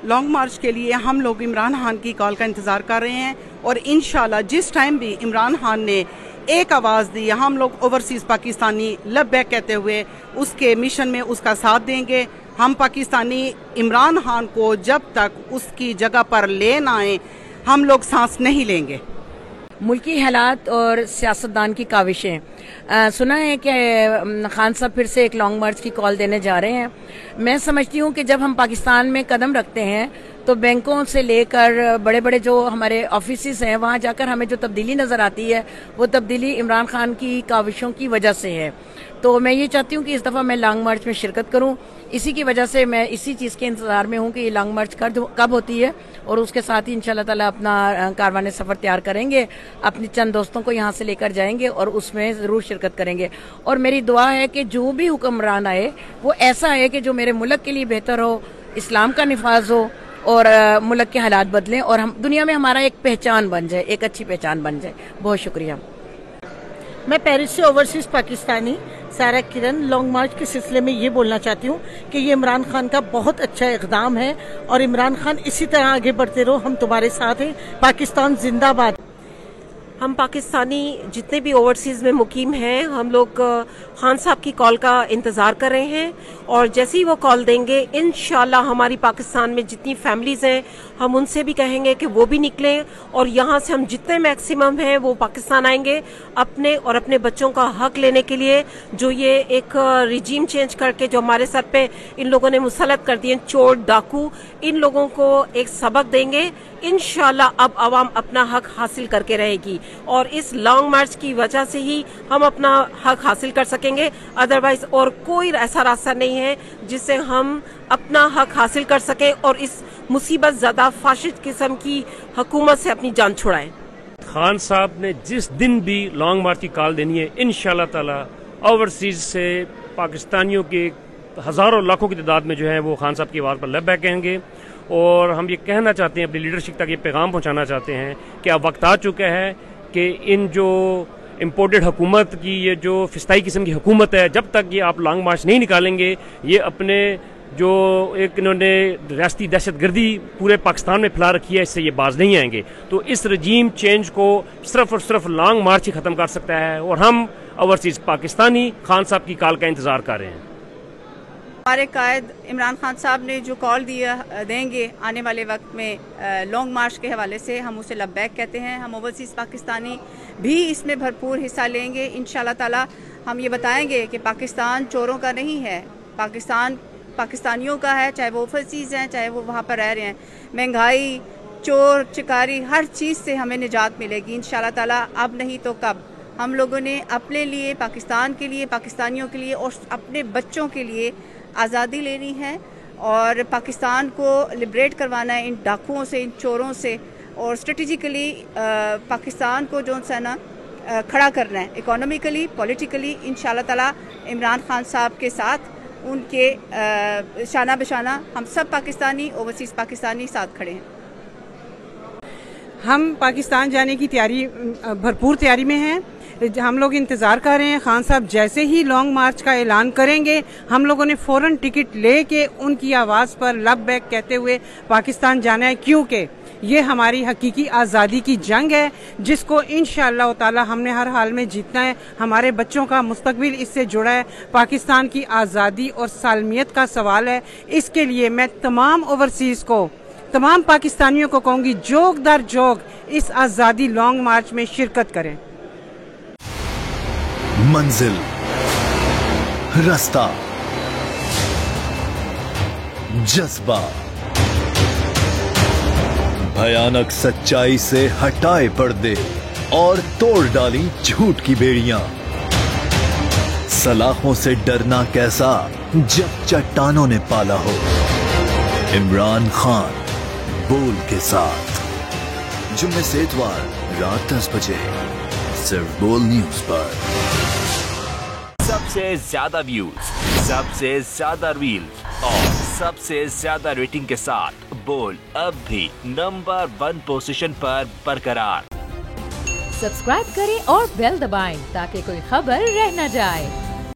Long मार्च के लिए हम लोग इमरान खान की कॉल का इंतज़ार कर रहे हैं और इंशाल्लाह जिस टाइम भी इमरान खान ने एक आवाज़ दी, हम लोग ओवरसीज़ पाकिस्तानी लबैक कहते हुए उसके मिशन में उसका साथ देंगे। हम पाकिस्तानी इमरान खान को जब तक उसकी जगह पर ले ना आए हम लोग सांस नहीं लेंगे। मुल्की हालात और सियासतदान की काविशें, सुना है कि खान साहब फिर से एक लॉन्ग मार्च की कॉल देने जा रहे हैं। मैं समझती हूँ कि जब हम पाकिस्तान में कदम रखते हैं तो बैंकों से लेकर बड़े बड़े जो हमारे ऑफिसेज हैं वहाँ जाकर हमें जो तब्दीली नज़र आती है वो तब्दीली इमरान खान की काविशों की वजह से है। तो मैं ये चाहती हूँ कि इस दफ़ा मैं लॉन्ग मार्च में शिरकत करूँ। इसी की वजह से मैं इसी चीज़ के इंतज़ार में हूँ कि ये लॉन्ग मार्च कब होती है और उसके साथ ही इंशाल्लाह ताला अपना कारवाने सफ़र तैयार करेंगे, अपनी चंद दोस्तों को यहाँ से लेकर जाएंगे और उसमें ज़रूर शिरकत करेंगे। और मेरी दुआ है कि जो भी हुक्मरान आए वो ऐसा है कि जो मेरे मुल्क के लिए बेहतर हो, इस्लाम का निफाज हो और मुल्क के हालात बदलें और हम दुनिया में हमारा एक पहचान बन जाए, एक अच्छी पहचान बन जाए। बहुत शुक्रिया। मैं पेरिस से ओवरसीज पाकिस्तानी सारा किरण लॉन्ग मार्च के सिलसिले में ये बोलना चाहती हूँ कि ये इमरान खान का बहुत अच्छा इक़दाम है और इमरान खान इसी तरह आगे बढ़ते रहो, हम तुम्हारे साथ हैं। पाकिस्तान जिंदाबाद। हम पाकिस्तानी जितने भी ओवरसीज़ में मुकीम हैं हम लोग खान साहब की कॉल का इंतज़ार कर रहे हैं और जैसे ही वो कॉल देंगे इंशाल्लाह हमारी पाकिस्तान में जितनी फैमिलीज़ हैं हम उनसे भी कहेंगे कि वो भी निकलें और यहाँ से हम जितने मैक्सिमम हैं वो पाकिस्तान आएंगे अपने और अपने बच्चों का हक लेने के लिए। जो ये एक रिजीम चेंज करके जो हमारे सर पे इन लोगों ने मुसल्लत कर दिए चोर डाकू, इन लोगों को एक सबक देंगे। इंशाल्लाह अब आवाम अपना हक हासिल करके रहेगी और इस लॉन्ग मार्च की वजह से ही हम अपना हक हासिल कर सकेंगे। अदरवाइज और कोई ऐसा रास्ता नहीं है जिससे हम अपना हक हासिल कर सकें और इस मुसीबत ज़्यादा फाशिस्ट किस्म की हुकूमत से अपनी जान छुड़ाएं। खान साहब ने जिस दिन भी लॉन्ग मार्च की कॉल देनी है इंशाल्लाह ताला ओवरसीज से पाकिस्तानियों के हज़ारों लाखों की तादाद में जो है वो खान साहब की आवाज़ पर लबैक कहेंगे। और हम ये कहना चाहते हैं, अपनी लीडरशिप तक ये पैगाम पहुंचाना चाहते हैं कि अब वक्त आ चुका है कि इन जो इम्पोर्टेड हुकूमत की ये जो फिस्ताई किस्म की हुकूमत है, जब तक ये आप लॉन्ग मार्च नहीं निकालेंगे ये अपने जो एक इन्होंने रियासती दहशतगर्दी पूरे पाकिस्तान में फैला रखी है इससे ये बाज नहीं आएंगे। तो इस रजीम चेंज को सिर्फ और सिर्फ लॉन्ग मार्च ही ख़त्म कर सकता है और हम ओवरसीज़ पाकिस्तानी खान साहब की कॉल का इंतज़ार कर रहे हैं। हमारे कायद इमरान खान साहब ने जो कॉल देंगे आने वाले वक्त में लॉन्ग मार्च के हवाले से हम उसे लबैक कहते हैं। हम ओवरसीज़ पाकिस्तानी भी इसमें भरपूर हिस्सा लेंगे इंशाल्लाह ताला। हम ये बताएंगे कि पाकिस्तान चोरों का नहीं है, पाकिस्तान पाकिस्तानियों का है, चाहे वो ओवरसीज़ हैं चाहे वो वहाँ पर रह रहे हैं। महंगाई, चोर चिकारी, हर चीज़ से हमें निजात मिलेगी इंशाल्लाह ताला। अब नहीं तो कब। हम लोगों ने अपने लिए, पाकिस्तान के लिए, पाकिस्तानियों के लिए और अपने बच्चों के लिए आज़ादी लेनी है और पाकिस्तान को लिबरेट करवाना है इन डाकुओं से, इन चोरों से और स्ट्रेटेजिकली पाकिस्तान को जो है ना खड़ा करना है इकोनॉमिकली, पॉलिटिकली। इंशाल्लाह ताला इमरान खान साहब के साथ उनके शाना बशाना हम सब पाकिस्तानी, ओवरसीज़ पाकिस्तानी साथ खड़े हैं। हम पाकिस्तान जाने की तैयारी, भरपूर तैयारी में हैं। हम लोग इंतज़ार कर रहे हैं। खान साहब जैसे ही लॉन्ग मार्च का ऐलान करेंगे हम लोगों ने फ़ौरन टिकट लेके उनकी आवाज़ पर लबैक कहते हुए पाकिस्तान जाना है, क्योंकि ये हमारी हकीकी आज़ादी की जंग है जिसको इंशाअल्लाह ताला हमने हर हाल में जीतना है। हमारे बच्चों का मुस्तकबिल इससे जुड़ा है। पाकिस्तान की आज़ादी और सालमियत का सवाल है। इसके लिए मैं तमाम ओवरसीज़ को, तमाम पाकिस्तानियों को कहूँगी जोग दर जोग इस आज़ादी लॉन्ग मार्च में शिरकत करें। मंजिल, रास्ता, जज्बा, भयानक सच्चाई से हटाए पर्दे और तोड़ डाली झूठ की बेड़ियां। सलाखों से डरना कैसा जब चट्टानों ने पाला हो। इमरान खान बोल के साथ जुम्मे से इतवार रात 10 बजे सिर्फ बोल न्यूज पर। सबसे ज्यादा व्यूज, सबसे ज्यादा रील्स और सबसे ज्यादा रेटिंग के साथ बोल अब भी नंबर 1 पोजीशन पर बरकरार। सब्सक्राइब करें और बेल दबाएं ताकि कोई खबर रह न जाए।